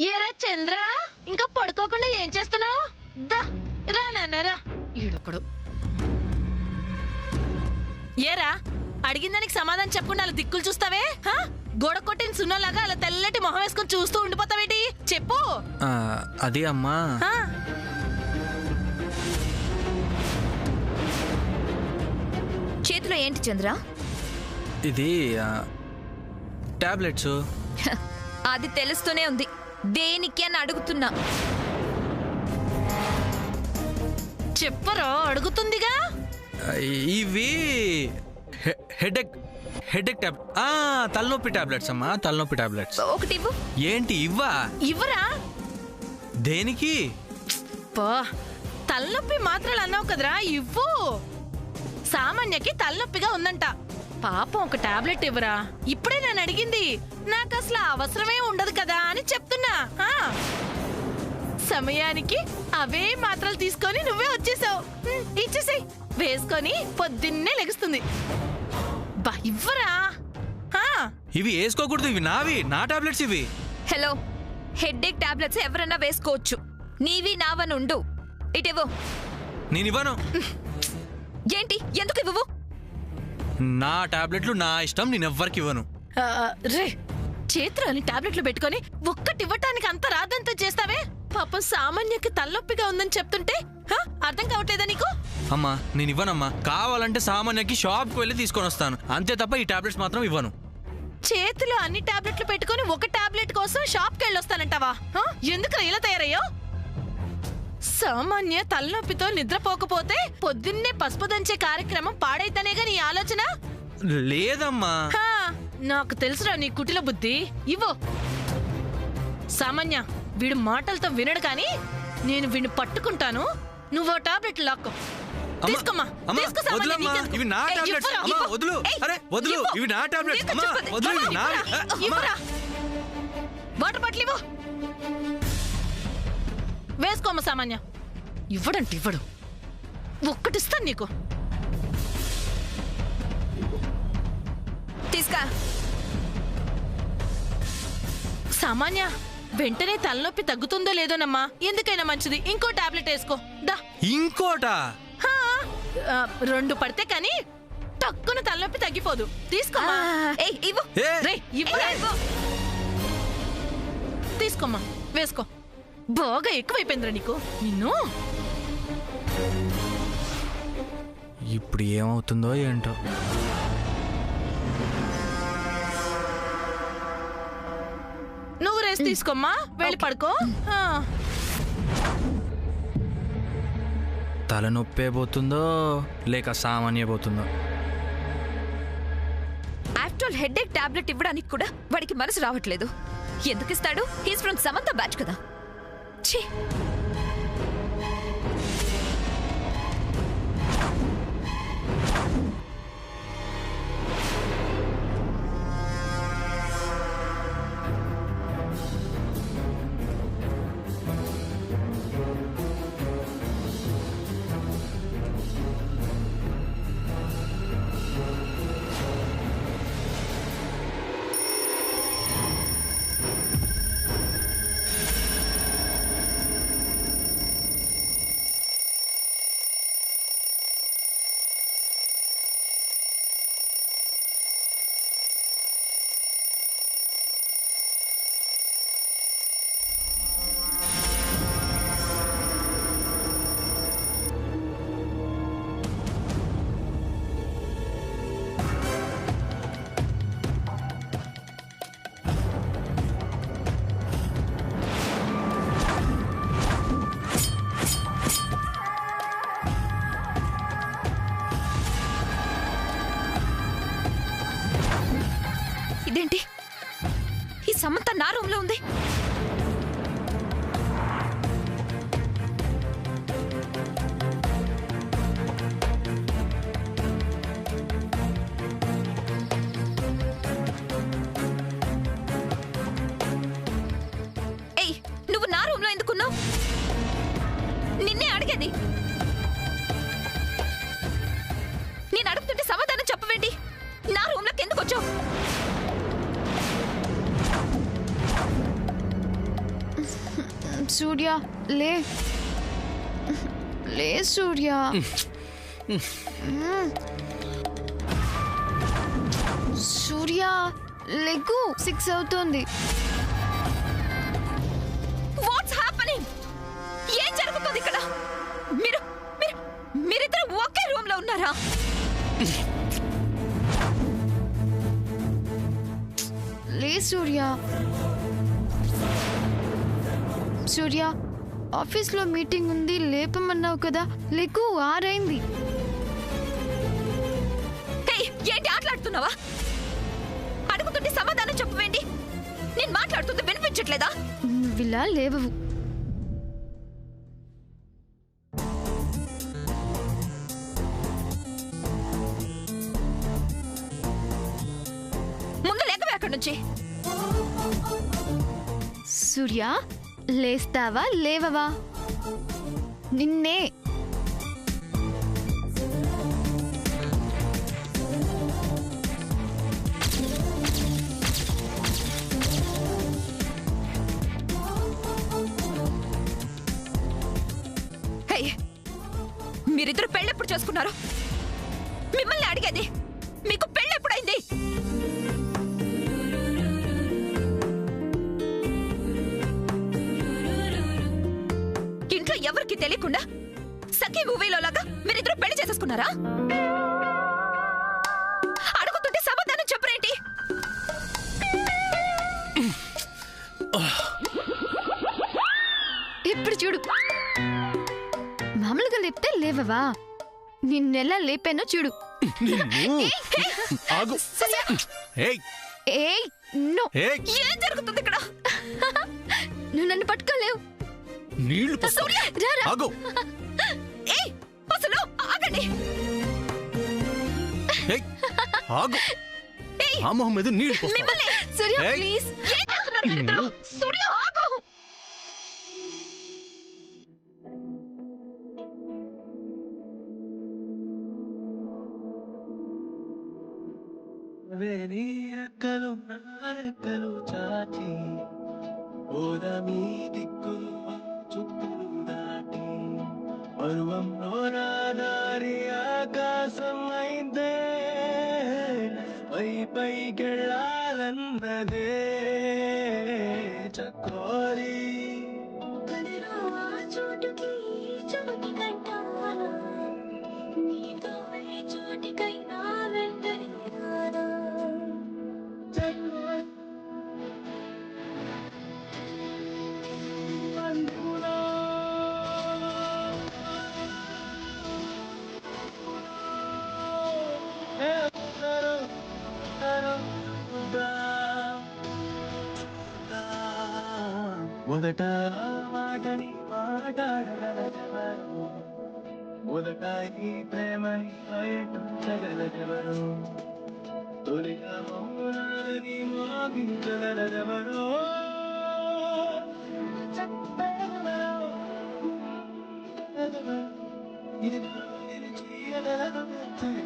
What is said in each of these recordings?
ఏరా చంద్ర, ఇంకా పడుకోకుండా ఏం చేస్తున్నావు? దా రా నాన్నరా. ఈడొకడు. ఏరా, అడిగిన దానికి సమాధానం చెప్పకుండా అలా దిక్కులు చూస్తావే? గోడ కొట్టిన సున్నలాగా అలా తెల్లటి మొహం వేసుకొని చూస్తూ ఉండిపోతావేటి? చెప్పు. అది అమ్మా, చేతిలో ఏంటి చంద్ర? ఇది టాబ్లెట్స్. అది తెలుస్తూనే ఉంది, దేనికి అని అడుగుతున్నా. చెప్పరా, అడుగుతుందిగా. ఇవి హెడేక్ తలనొప్పి టాబ్లెట్స్ అమ్మా, తలనొప్పి టాబ్లెట్స్. ఒకటి ఇవ్వు. ఏంటి ఇవ్వా? ఇవ్వరా? దేనికి? తలనొప్పి మాత్రాలు అన్నావు కదరా, ఇవ్వు. సామాన్యకి తలనొప్పిగా ఉందంట, పాపం ఒక టాబ్లెట్ ఇవ్వరా. ఇప్పుడే నేను అడిగింది, నాకు అసలు అవసరమే ఉండదు కదా అని చెప్తున్నా. సమయానికి అవే మాత్రలు తీసుకొని నువ్వే వచ్చేసావు. ఇచ్చేసాయి, వేసుకొని పొద్దున్నే లెగుస్తుంది. బా ఇవ్వరా. ఇవి వేసుకోకూడదు, ఇవి నావి, నా టాబ్లెట్స్ ఇవి. హలో, హెడ్ఏక్ టాబ్లెట్స్ ఎవరన్నా వేసుకోవచ్చు, నీవి నావని ఉండు. ఇటివ్వు. నేను ఇవ్వను. ఏంటి, ఎందుకు ఇవ్వవు? నా టాబ్లెట్లు నా ఇష్టం, నేను ఎవ్వరికి ఇవ్వను. రే, చేతిలోని టాబ్లెట్లు పెట్టుకొని ఒక్కటి ఇవ్వటానికి అంత రాదంతా చేస్తావే? పాపం సామాన్యకి తలనొప్పిగా ఉందని చెప్తుంటే అర్థం కావట్లేదా నీకు? అమ్మా నేను ఇవ్వనమ్మా, కావాలంటే సామాన్యకి షాప్కి వెళ్ళి తీసుకొని వస్తాను, అంతే తప్ప ఈ టాబ్లెట్స్ మాత్రం ఇవ్వను. చేతిలో అన్ని టాబ్లెట్లు పెట్టుకొని ఒక టాబ్లెట్ కోసం షాప్కి వెళ్ళొస్తానంటావా? ఎందుకు ఇలా తయారయ్యో? సామాన్య తలనొప్పితో నిద్రపోకపోతే పొద్దున్నే పసుపు దంచే కార్యక్రమం పాడైతేనేగా నీ ఆలోచన? లేదమ్మా, నాకు తెలుసురా నీ కుటిల బుద్ధి. ఇవ్వు. సామాన్య, వీడు మాటలతో వినడు కానీ నేను వీడిని పట్టుకుంటాను. నువ్వు టాబ్లెట్ లాక్కో. తీసుకోమ్మా. ఇవి నా టాబ్లెట్స్. అమ్మా వదులు. అరే వదులు, ఇవి నా టాబ్లెట్స్. అమ్మా వదులు, ఇవి నావి. వాటర్ బాటిల్ ఇవ్వు. వేసుకోమ్మ సామాన్య. ఇవ్వడంటే ఇవ్వడు, ఒక్కటిస్తాను నీకు. తీసుకా. సామాన్య, వెంటనే తలనొప్పి తగ్గుతుందో లేదోనమ్మా, ఎందుకైనా మంచిది ఇంకో టాబ్లెట్ వేసుకో. దా. ఇంకోటా? 2 పడితే కానీ టక్కున తలనొప్పి తగ్గిపోదు. తీసుకోమ్మా. తీసుకోమ్మా, వేసుకో. బాగా ఎక్కువైపోయిందిరా నీకు. నిన్ను ఇప్పుడు ఏమవుతుందో ఏంటో. నువ్వు రెస్ట్ తీసుకోమ్మా, వెళ్ళి పడుకో. తలనొప్పే పోతుందో లేక సామాన్య పోతుందో. ఆఫ్టర్ ఆల్ హెడేక్ టాబ్లెట్ ఇవ్వడానికి కూడా వాడికి మనసు రావట్లేదు. ఎందుకు ఇస్తాడు? హీస్ ఫ్రమ్ సమంత బ్యాచ్ కదా. ఛీ. ఇదేంటి, ఈ సమంత నా రూమ్ లో ఉంది. ఏయ్, నువ్వు నా రూమ్ లో ఎందుకున్నావు? నిన్నే అడిగేది. నేను అడుగుతుంటే సమాధానం చెప్పవేంటి? నా రూమ్ లోకి ఎందుకు వచ్చావు? సూర్య లే లే సూర్య సూర్య లెగ్గు 6 అవుతోంది. What's happening? ఏం జరుగుతుంది ఇక్కడ? మీరిద్దరు ఒకే రూమ్ లో ఉన్నారా? లే సూర్య సూర్య ఆఫీస్లో మీటింగ్ ఉంది లేపమన్నావు కదా, లెగ్గు 6 అయింది. ఏంటి ఆటలాడుతున్నావా? అడుగుతుంటే సమాధానం చెప్పవేంటి? నేను మాట్లాడుతుంది వినిపించట్లేదా? నువ్విలా లేవవు. ముందు లేకవే అక్కడి నుంచి. సూర్య లేస్తావా లేవవా? నిన్నే. మీరిద్దరు పెళ్ళెప్పుడు చేసుకున్నారు? మిమ్మల్ని అడిగేది. మీకు పెళ్ళెప్పుడైంది? ఇంట్లో ఎవరికి తెలియకుండా సఖీ మూవీలో లాగా మీరిద్దరు పెళ్లి చేసేసుకున్నారా? అడుగుతుంటే సమాధానం చెప్పరేంటి? ఇప్పుడు చూడు, మామూలుగా లేపితే లేవవా? నిన్నెలా లేపానో చూడు. ఏం జరుగుతుంది ఇక్కడ? నువ్వు నన్ను పట్టుకోలేవు. అసలు ఆగండి. మిమ్మల్ని సూర్య ప్లీజ్. ఏం చేస్తున్నారు మీరిద్దరు? సూర్య ఆగు. రెక్కలు చాచి ఓదమీ దిక్కులు చుట్టూ దాటి పరువంలో నాదారి ఆకాశం అయిందే పైకెళ్ళాలన్నదే చకోరి చోటుకి చోటి కట్టాలా నీతో చోటికైనా వెంటనే మొదట మాటని మాట్లాడగలదెవరు, మొదట ఈ ప్రేమని బయటించగలదెవరు, తొలిగా మౌనాలని మోగించగలదెవరు,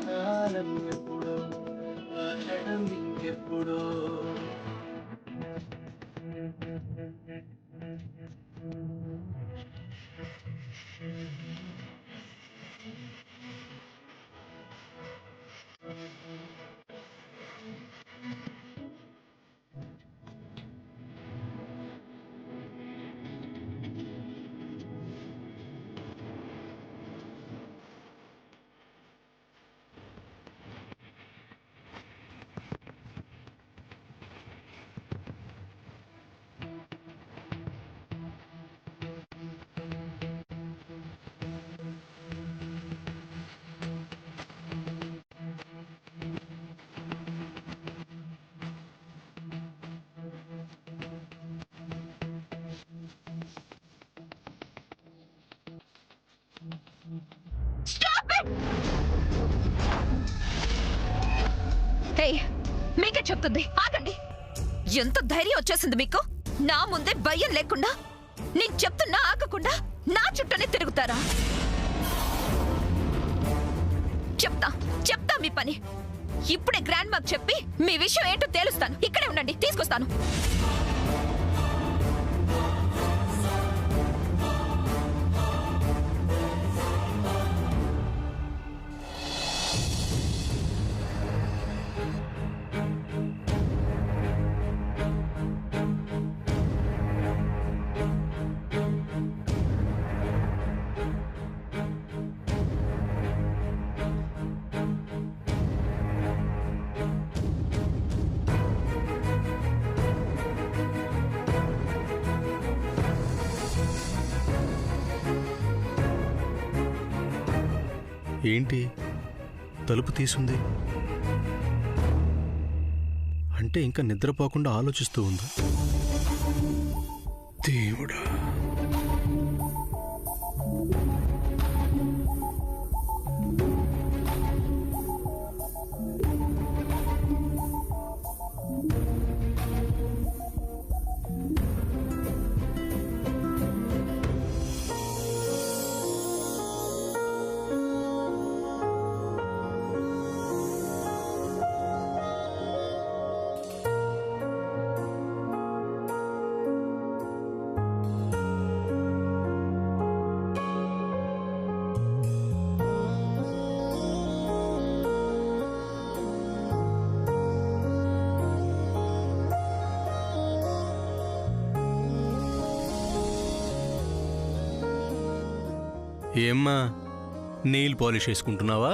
కాలం ఎప్పుడో వాడడం ఇంకెప్పుడో. మీకే చెప్తుంది, ఆగండి. ఎంత ధైర్యం వచ్చేసింది మీకు? నా ముందే భయం లేకుండా, నేను చెప్తున్నా ఆగకుండా నా చుట్టూనే తిరుగుతారా? చెప్తా మీ పని. ఇప్పుడే గ్రాండ్ మాకు చెప్పి మీ విషయం ఏంటో తేలుస్తాను. ఇక్కడే ఉండండి, తీసుకొస్తాను. ఏంటి తలుపు తీసుంది అంటే ఇంకా నిద్రపోకుండా ఆలోచిస్తూ ఉంది. దేవుడా, ఏమ్మా నెయిల్ పాలిష్ వేసుకుంటున్నావా?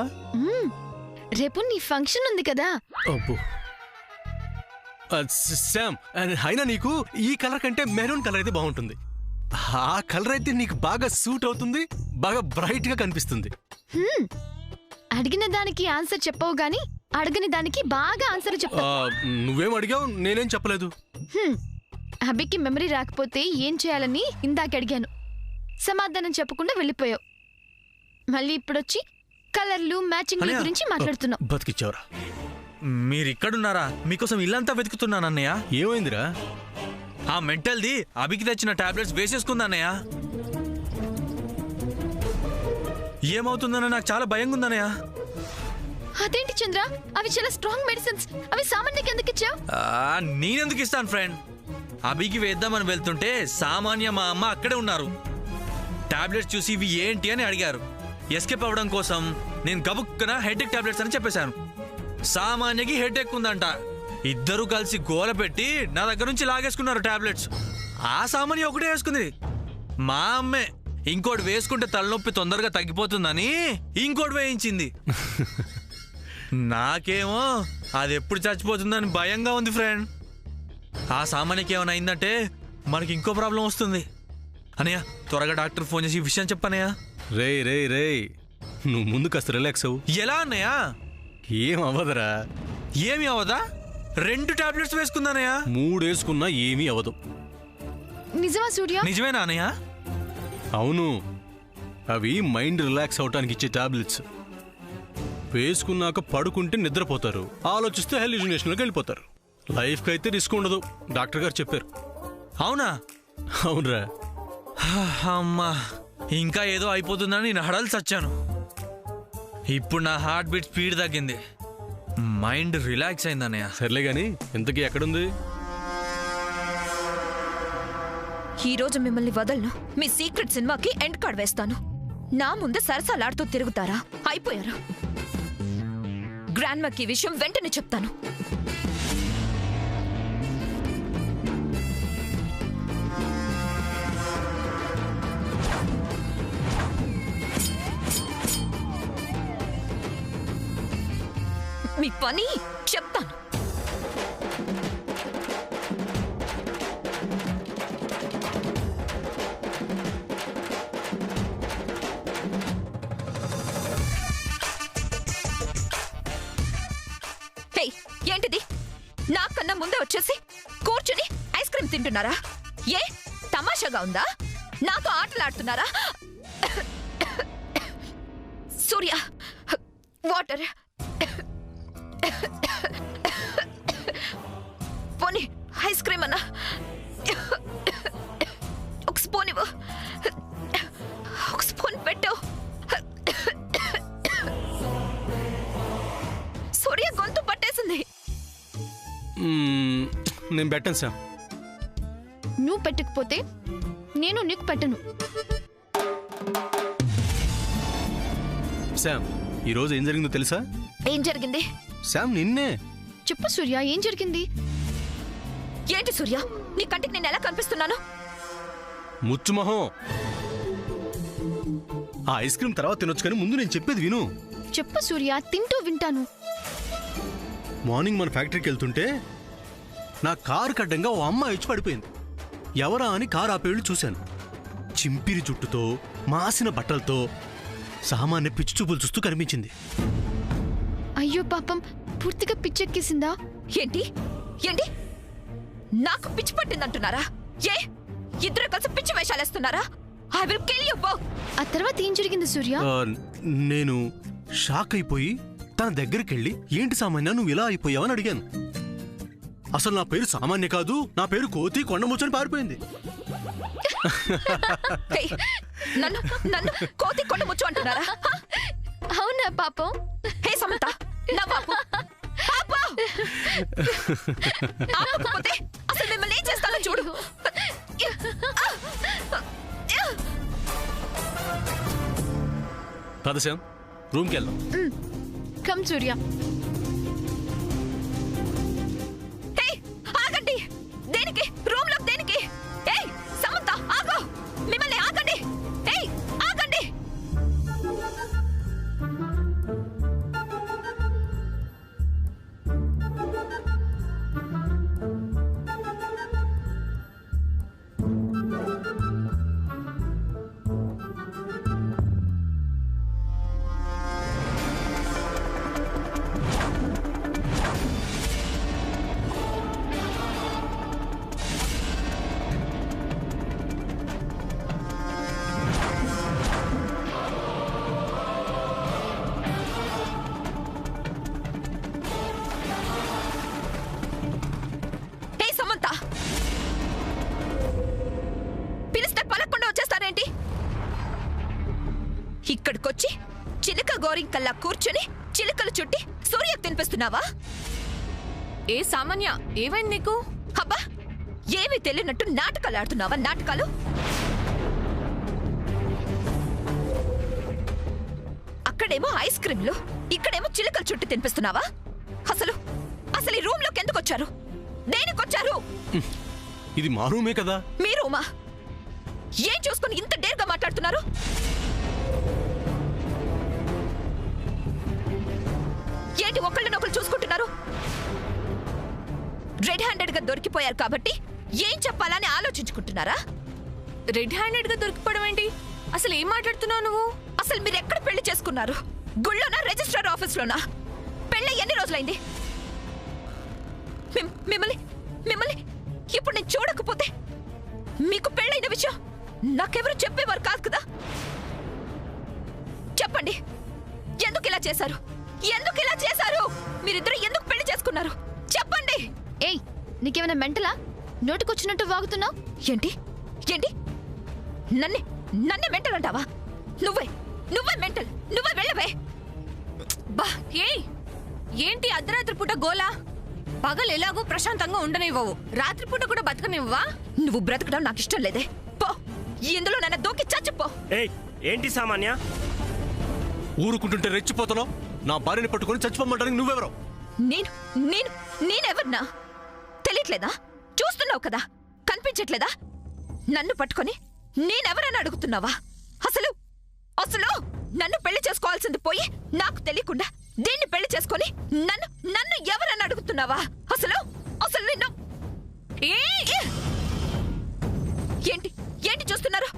రేపు నీ ఫంక్షన్ ఉంది కదా. అబ్బో శామ్, అయినా నీకు ఈ కలర్ కంటే మెరూన్ కలర్ అయితే బాగుంటుంది. ఆ కలర్ అయితే నీకు బాగా సూట్ అవుతుంది, బాగా బ్రైట్ గా కనిపిస్తుంది. అడిగిన దానికి ఆన్సర్ చెప్పవు గాని అడగని దానికి బాగా ఆన్సర్ చెప్పావు. నువ్వేం అడిగావు? నేనేం చెప్పలేదు. అభికి మెమరీ రాకపోతే ఏం చేయాలని ఇందాక అడిగాను. సమాధానం చెప్పకుండా వెళ్ళిపోయావు. మళ్ళీ ఇప్పుడొచ్చి కలర్లు మ్యాచింగ్ గురించి మాట్లాడుతున్నావు. బతికిచ్చావురా. మీరు ఇక్కడున్నారా? మీకోసం ఇల్లంతా వెతుకుతున్నాను అన్నయ్య. ఏమైందిరా? ఆ మెంటల్ది అభికి తెచ్చిన టాబ్లెట్స్ వేసేసుకుందా అన్నయ్య. ఏమవుతుందన్న నాకు చాలా భయంగా ఉందన్నయ్య. అదేంటి చంద్ర, అవి చాలా స్ట్రాంగ్ మెడిసిన్స్. అవి సామాన్యకి ఎందుకు ఇచ్చావు? నేనెందుకు ఇస్తాను ఫ్రెండ్? అభికి వేద్దామని వెళ్తుంటే సామాన్య మా అమ్మ అక్కడే ఉన్నారు. టాబ్లెట్స్ చూసి ఇవి ఏంటి అని అడిగారు. ఎస్కేప్ అవ్వడం కోసం నేను గబుక్కున హెడేక్ టాబ్లెట్స్ అని చెప్పేశాను. సామాన్యకి హెడేక్ ఉందంట. ఇద్దరు కలిసి గోల పెట్టి నా దగ్గర నుంచి లాగేసుకున్నారు టాబ్లెట్స్. ఆ సామాన్య ఒకటే వేసుకుంది. మా అమ్మే ఇంకోటి వేసుకుంటే తలనొప్పి తొందరగా తగ్గిపోతుందని ఇంకోటి వేయించింది. నాకేమో అది ఎప్పుడు చచ్చిపోతుందని భయంగా ఉంది ఫ్రెండ్. ఆ సామాన్యకి ఏమైనా అయిందంటే మనకి ఇంకో ప్రాబ్లం వస్తుంది. అనయ్య త్వరగా డాక్టర్ ఫోన్ చేసి ఈ విషయం చెప్పనయ్యా. రే రే రే, నువ్వు ముందు కాస్త రిలాక్స్ అవ్వు. ఎలా అన్నయ్యా? ఏం అవ్వదురా. ఏమి అవదా? 2 టాబ్లెట్స్ వేసుకుందానయ్యా. 3 వేసుకున్నా ఏమీ అవ్వదు. నిజమా సూర్య? నిజమేనా అన్నయ్య? అవును, అవి మైండ్ రిలాక్స్ అవటానికి ఇచ్చే టాబ్లెట్స్. వేసుకున్నాక పడుకుంటే నిద్రపోతారు, ఆలోచిస్తే హెల్యూజినేషన్లోకి వెళ్ళిపోతారు. లైఫ్కి అయితే రిస్క్ ఉండదు, డాక్టర్ గారు చెప్పారు. అవునా? అవునరా. అమ్మా, ఇంకా ఏదో అయిపోతుందని నేను హడలు చచ్చాను. ఇప్పుడు నా హార్ట్ బీట్ స్పీడ్ తగ్గింది, మైండ్ రిలాక్స్ అయిందన్నయ్య. సర్లే గాని ఇంతకీ ఎక్కడుంది? ఈ రోజు మిమ్మల్ని వదలను. మీ సీక్రెట్ సినిమాకి ఎండ్ కార్డ్ వేస్తాను. నా ముందు సరసాలాడుతూ తిరుగుతారా? అయిపోయారా? గ్రాండ్ మాకి ఈ విషయం వెంటనే చెప్తాను. మీ పని చెప్తాను. హే, ఏంటిది? నాకన్నా ముందే వచ్చేసి కూర్చుని ఐస్ క్రీమ్ తింటున్నారా? ఏ తమాషాగా ఉందా? నాతో ఆటలాడుతున్నారా? సూర్య, వాటర్. పోనీ ఐస్ క్రీమ్ అన్నా. ఒక స్పూన్ ఇవ్వు. ఒక స్పూన్ పెట్టు. సూర్య గొంతు పట్టేసింది. నేను పెట్టను సార్. నువ్వు పెట్టకపోతే నేను నీకు పెట్టను. శామ్, ఈరోజు ఏం జరిగిందో తెలుసా? ఏం జరిగింది? శామ్, నిన్నే. చెప్పు సూర్య, ఏం జరిగింది? ఏంటి సూర్య, నీ కంటికి నేను ఎలా కనిపిస్తున్నాను? ముచ్చుమొహం. ఆ ఐస్ క్రీమ్ తర్వాత తినొచ్చు, కానీ ముందు నేను చెప్పేది విను. చెప్పు సూర్య, తింటూ వింటాను. మార్నింగ్ మన ఫ్యాక్టరీకి వెళ్తుంటే నా కారు కడ్డంగా ఓ అమ్మాయి వచ్చి పడిపోయింది. ఎవరా అని కారు ఆపేళ్ళు చూశాను. చింపిరి జుట్టుతో, మాసిన బట్టలతో, సామాన్య పిచ్చి చూపులు చూస్తూ కనిపించింది. అయ్యో పాపం, పూర్తిగా పిచ్చెక్కేసిందా? ఏంటి ఏంటి నాకు పిచ్చి పట్టిందంటున్నారా? ఏ ఇద్దరు కలిసి పిచ్చి వేషాలేస్తున్నారా? I will kill you both. ఆ తర్వాత ఏం జరిగింది సూర్య? నేను షాక్ అయిపోయి తన దగ్గరికి వెళ్ళి, ఏంటి సామాన్య నువ్వు ఇలా అయిపోయావని అడిగాను. అసలు నా పేరు సామాన్య కాదు, నా పేరు కోతి కొండముచ్చని పారిపోయింది. ఏయ్, నన్ను నన్ను కోతి కొండ ముచ్చు అంటున్నారా? అవునా పాపం? హే సమంత, నా పాపు పాపా! ఆపకపోతే అసలు మిమ్మల్ని ఏం చేస్తానో చూడు. పదశ్యాం, రూమ్కి వెళ్దాం. కమ్ సూర్య. హే ఆగండి! దేనికి రూమ్ లో దేనికి? ఏయ్ సమంత ఆగు! మిమ్మల్ని ఆగండి! ఏయ్ ఆగండి! ఇక్కడికొచ్చి చిలుక గోరింకల్లా కూర్చుని చిలుకలు చుట్టి సూర్యకు తినిపిస్తున్నావా? ఏ సామాన్య, ఏమైంది నీకు? అబ్బా, ఏమీ తెలియనట్టు నాటకాలు ఆడుతున్నావా? నాటకాలు అక్కడేమో ఐస్ క్రీంలు, ఇక్కడేమో చిలుకలు చుట్టి తినిపిస్తున్నావా? అసలు అసలు ఈ రూమ్ లోకి ఎందుకు వచ్చారు? దేనికొచ్చారు? ఇది మా రూమే కదా. మీ రూమా? ఏం చూసుకుని ఇంత డేర్గా మాట్లాడుతున్నారు? ఏంటి ఒకళ్ళనొకళ్ళు చూసుకుంటున్నారు? రెడ్ హ్యాండెడ్ గా దొరికిపోయారు కాబట్టి ఏం చెప్పాలని ఆలోచించుకుంటున్నారా? రెడ్ హ్యాండెడ్ గా దొరికిపోవడం ఏంటి? అసలు ఏం మాట్లాడుతున్నావు నువ్వు? అసలు మీరు ఎక్కడ పెళ్లి చేసుకున్నారు? గుళ్ళోనా, రిజిస్ట్రార్ ఆఫీస్ లోనా? పెళ్ళి ఎన్ని రోజులైంది? మిమ్మల్ని మిమ్మల్ని ఇప్పుడు నేను చూడకపోతే మీకు పెళ్ళైన విషయం నాకెవరు చెప్పేవారు కాదు కదా. చెప్పండి, ఎందుకు ఇలా చేశారు? ఎందుకు ఇలా చేశారు? మీరిద్దరు ఎందుకు పెళ్లి చేసుకున్నారు? చెప్పండి. ఏయ్, నీకేమైనా మెంటలా? నోటికొచ్చినట్టు వాగుతున్నావు. ఏంటి ఏంటి నన్నే నన్నే మెంటల్ అంటావా? నువ్వే నువ్వే మెంటల్. నువ్వే వెళ్ళవే. బా, ఏయ్ ఏంటి అర్ధరాత్రి పూట గోలా? పగలు ఎలాగో ప్రశాంతంగా ఉండనివ్వవు, రాత్రిపూట కూడా బతకనివ్వవా? నువ్వు బ్రతకడం నాకు ఇష్టం లేదే. పో, ఇందులో నన్ను దూకి చచ్చిపో. ఏయ్, ఏంటి సామాన్య? ఊరుకుంటుంటే రెచ్చిపోతున్నావు. నా భార్యని పట్టుకొని చచ్చిపోమంటానికి నువ్వెవరో? నేను నేను నేనెవరినా తెలియట్లేదా? చూస్తున్నావు కదా, కనిపించట్లేదా? నన్ను పట్టుకొని నేనెవరని అడుగుతున్నావా? అసలు అసలు నన్ను పెళ్లి చేసుకోవాల్సింది పోయి నాకు తెలియకుండా దీన్ని పెళ్లి చేసుకొని నన్ను నన్ను ఎవరని అడుగుతున్నావా? అసలు అసలు నిన్ను ఏంటి ఏంటి చూస్తున్నారు?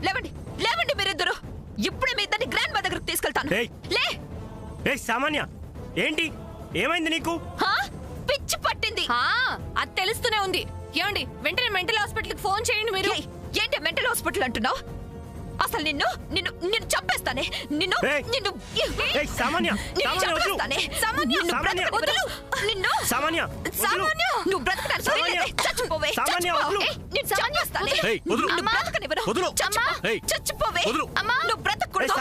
లేవండి లేవండి మీరిద్దరు. ఇప్పుడే మీ ఇద్దరిని గ్రాండ్ మా దగ్గరకు తీసుకెళ్తాను. లే. ఏయ్ సామాన్య, ఏంటి ఏమైంది నీకు? పిచ్చి పట్టింది. అది తెలుస్తూనే ఉంది. ఏమండి, వెంటనే మెంటల్ హాస్పిటల్ కి ఫోన్ చేయండి. మీరు ఏంటి మెంటల్ హాస్పిటల్ అంటున్నావు? అసలు నిన్ను నిన్ను నిన్ను చంపేస్తానే. నిన్ను నిన్ను సామాన్య, చంపేస్తానే. నిన్ను సామాన్య, నువ్వు బ్రతకడానికి చచ్చిపోవే. చంపేస్తానే. చచ్చిపోవే. నువ్వు బ్రతకూడదు.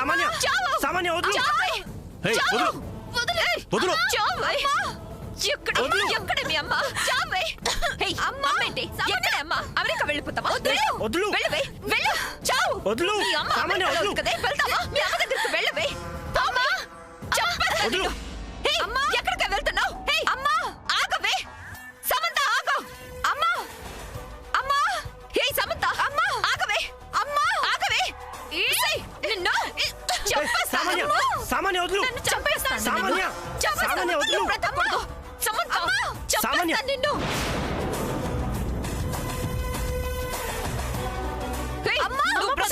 సామాన్య వద్దు. ఎక్కడ మీ అమ్మ? చావే. అమ్మ ఏంటి? ఎక్కడ అమ్మ? అమెరికా వెళ్ళిపోతావా? వదులు. వెళ్ళవే. వెళ్ళు. చావు. వదులు. మీ అమ్మ అమెరికా ఉంది కదే. వెళ్తావా? మీ అమ్మ దగ్గరికి వెళ్ళవే. అమ్మా, చంపేస్తాను. అమ్మా, ఎక్కడికి వెళ్తున్నావు? అమ్మా, ఆగవే. సమంత ఆగు. అమ్మా, అమ్మా. సమంత, అమ్మా ఆగవే. అమ్మా ఆగవే. నిన్ను సామాన్య, సామాన్య వదులు. నన్ను చంపేస్తాను. సామాన్య, సామాన్య వదులు. బ్రతకూడదు. సమంత, చంపేస్తాను నిన్ను.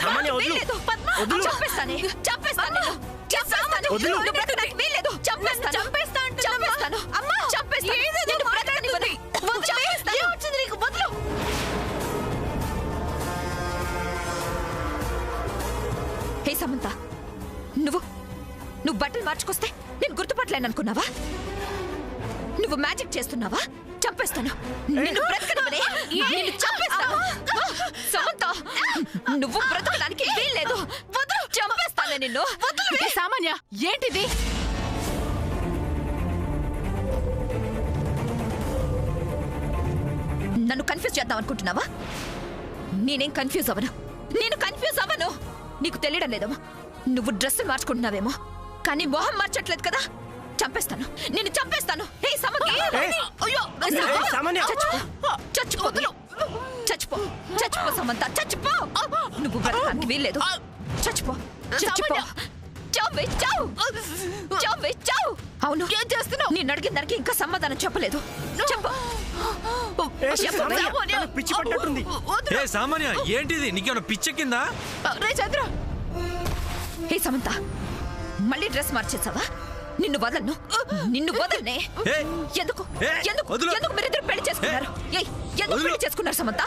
సామాన్య వదులు. వదులు. చంపేస్తాను చంపేస్తాను చంపేస్తాను వదులు. నువ్వు బ్రతకడానికి వీల్లేదు చంపేస్తాను చంపేస్తాను అమ్మా చంపేస్తాను నిన్ను బ్రతకనివ్వను. చంపేస్తాను. ఏమొచ్చింది నీకు? వదులు. హే సమంత, నువ్వు బట్టలు మార్చుకొస్తే నేను గుర్తుపట్టలేను అనుకున్నావా? నువ్వు మ్యాజిక్ చేస్తున్నావా? చంపేస్తాను. నిన్ను బ్రతకనివ్వనే. నిన్ను చంపేస్తాను. సమంత, నువ్వు బ్రతకడానికి వీల్లేదు. వదులు. చంపేస్తాను నిన్ను. ఏ సామాన్య, ఏంటిది? నన్ను కన్ఫ్యూజ్ చేద్దాం అనుకుంటున్నావా? నేనేం కన్ఫ్యూజ్ అవ్వను. నేను కన్ఫ్యూజ్ అవ్వను. నీకు తెలియడం లేదమ్మా. నువ్వు డ్రెస్ మార్చుకుంటున్నావేమో, కానీ మొహం మార్చట్లేదు కదా. చంపేస్తాను. నిన్ను చంపేస్తాను. హే సమంత, అయ్యో సామాన్య. చచ్చిపో చచ్చిపో చచ్చిపో సమంత, చచ్చిపో. నువ్వు బ్రతకడానికి వీల్లేదు. చచ్చిపో చచ్చిపో. చావే చావు. చావే చావు. అవును, ఏం చేస్తున్నావు? నేను అడిగిన దానికి ఇంకా సమాధానం చెప్పలేదు. చెప్పు. ఏ, సామాన్య, తనకు పిచ్చి పట్టినట్టుంది. ఏ సామాన్య, ఏంటిది? నీకేమైనా పిచ్చెక్కిందా? రే చంద్ర, హే సమంత, మళ్ళీ డ్రెస్ మార్చేసావా? నిన్ను వదలను. నిన్ను వదలనే. ఏ, ఎందుకు ఏ, ఎందుకు వదులు. ఎందుకు మీరిద్దరు పెళ్లి చేసుకున్నారు? ఏయ్, ఎందుకు వదులు. పెళ్లి చేసుకున్నారు సమంత?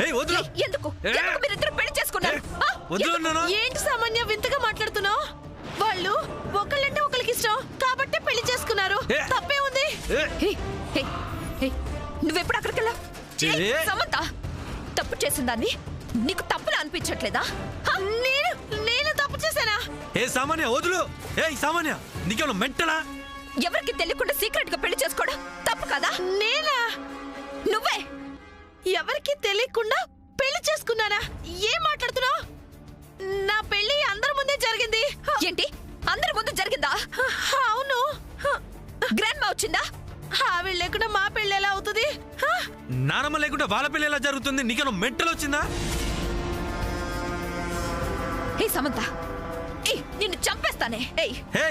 ఏయ్, వదులు. ఏయ్, ఎందుకు ఏ. ఎందుకు మీరిద్దరు పెళ్లి చేసుకున్నారు? ఆ? వదులు అన్నానా? ఏంటి సామాన్య వింతగా మాట్లాడుతున్నావు? వాళ్ళు ఒకళ్ళంటే ఒకరికి ఇష్టం కాబట్టి పెళ్లి చేసుకున్నారు. ఏ. తప్పే ఉంది. ఏ, హే, హే, హే, నువ్వెప్పుడు అక్కడికి వెళ్ళావు? ఏ. సమంత, తప్పు చేసిన దాన్ని నీకు తప్పులా అనిపించట్లేదా? హ? నేను తప్పు చేశానా? ఏ సామాన్య, వదులు. ఏ సామాన్య, నీకేమైనా మెంటలా? ఎవరికి తెలియకుండా సీక్రెట్ గా పెళ్లి చేసుకోవడం తప్పు కదా? నేనా? నువ్వే. ఎవరికి తెలియకుండా పెళ్లి చేసుకున్నానా? ఏం మాట్లాడుతున్నావు? నా పెళ్లి అందరి ముందే జరిగింది. ఏంటి, అందరి ముందు జరిగిందా? అవును. గ్రాండ్ మా వచ్చిందా? ఆవిడ లేకుండా మా పెళ్లి ఎలా అవుతుంది? నానమ్మ లేకుండా వాళ్ళ పెళ్లి ఎలా జరుగుతుంది? నీకేమైనా మెంటల్ వచ్చిందా? హే సమంత, ఏయ్, నిన్ను చంపేస్తానే. ఏయ్, హే,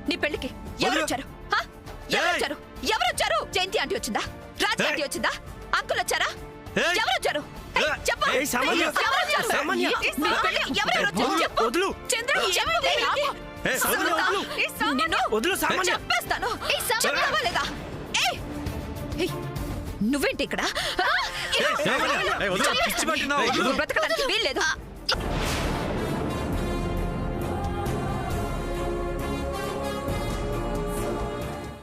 నీ పెళ్లికి ఎవరు వదిలు. వచ్చారు? హ? ఎవరు ఏయ్. వచ్చారు? ఎవరు వచ్చారు? జయంతి ఆంటీ వచ్చిందా? రాజీ ఏయ్. ఆంటీ వచ్చిందా? అంకుల్ వచ్చారా? ఏయ్. ఎవరు వచ్చారు? ఏయ్, ఏయ్. చెప్పు. ఏయ్, సామాన్య. ఎవరు వచ్చారు? సామాన్య. నీ పెళ్లికి ఎవరెవరు వచ్చారు? వదులు. చెప్పు. వదులు. చంద్ర, చెప్పు. ఏ, సమంత, వదులు. నిన్ను వదులు సామాన్య. చంపేస్తాను. చెప్తావా లేదా? ఏయ్, ఏయ్, నువ్వేంటి ఇక్కడ? ఏ, సామాన్య, ఏ, వదులు. పిచ్చి పట్టినావా? నువ్వు బ్రతకడానికి వీల్లేదు.